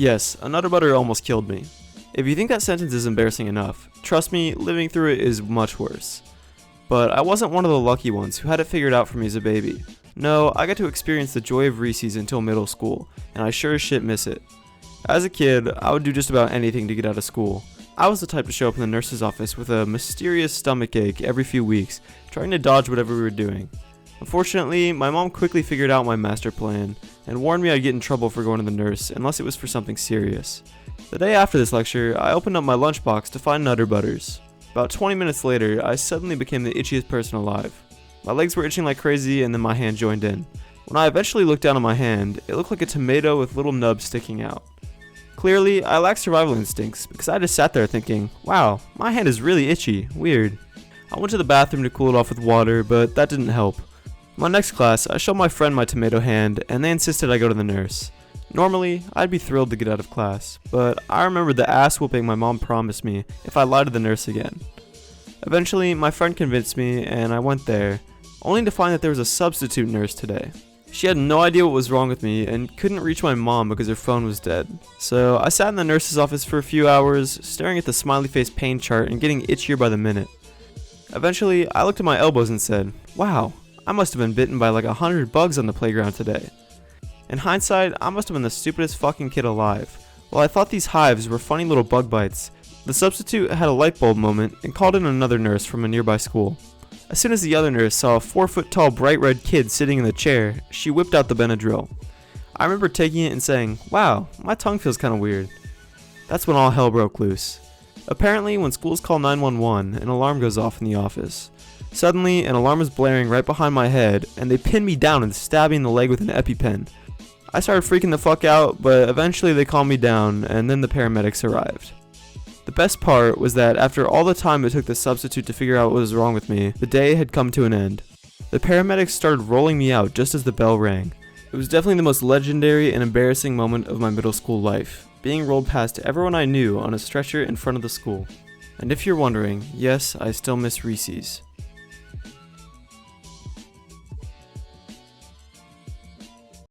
Yes, a Nutter Butter almost killed me. If you think that sentence is embarrassing enough, trust me, living through it is much worse. But I wasn't one of the lucky ones who had it figured out for me as a baby. No, I got to experience the joy of Reese's until middle school, and I sure as shit miss it. As a kid, I would do just about anything to get out of school. I was the type to show up in the nurse's office with a mysterious stomach ache every few weeks, trying to dodge whatever we were doing. Unfortunately, my mom quickly figured out my master plan, and warned me I'd get in trouble for going to the nurse unless it was for something serious. The day after this lecture, I opened up my lunchbox to find Nutter Butters. About 20 minutes later, I suddenly became the itchiest person alive. My legs were itching like crazy, and then my hand joined in. When I eventually looked down at my hand, it looked like a tomato with little nubs sticking out. Clearly, I lacked survival instincts because I just sat there thinking, wow, my hand is really itchy, weird. I went to the bathroom to cool it off with water, but that didn't help. My next class, I showed my friend my tomato hand, and they insisted I go to the nurse. Normally, I'd be thrilled to get out of class, but I remembered the ass whooping my mom promised me if I lied to the nurse again. Eventually, my friend convinced me, and I went there, only to find that there was a substitute nurse today. She had no idea what was wrong with me and couldn't reach my mom because her phone was dead. So I sat in the nurse's office for a few hours, staring at the smiley face pain chart and getting itchier by the minute. Eventually, I looked at my elbows and said, wow, I must have been bitten by like 100 bugs on the playground today. In hindsight, I must have been the stupidest fucking kid alive. While I thought these hives were funny little bug bites, the substitute had a light bulb moment and called in another nurse from a nearby school. As soon as the other nurse saw a 4-foot-tall bright red kid sitting in the chair, she whipped out the Benadryl. I remember taking it and saying, wow, my tongue feels kinda weird. That's when all hell broke loose. Apparently, when schools call 911, an alarm goes off in the office. Suddenly, an alarm is blaring right behind my head, and they pin me down and stab me in the leg with an EpiPen. I started freaking the fuck out, but eventually they calmed me down, and then the paramedics arrived. The best part was that after all the time it took the substitute to figure out what was wrong with me, the day had come to an end. The paramedics started rolling me out just as the bell rang. It was definitely the most legendary and embarrassing moment of my middle school life, being rolled past everyone I knew on a stretcher in front of the school. And if you're wondering, yes, I still miss Reese's.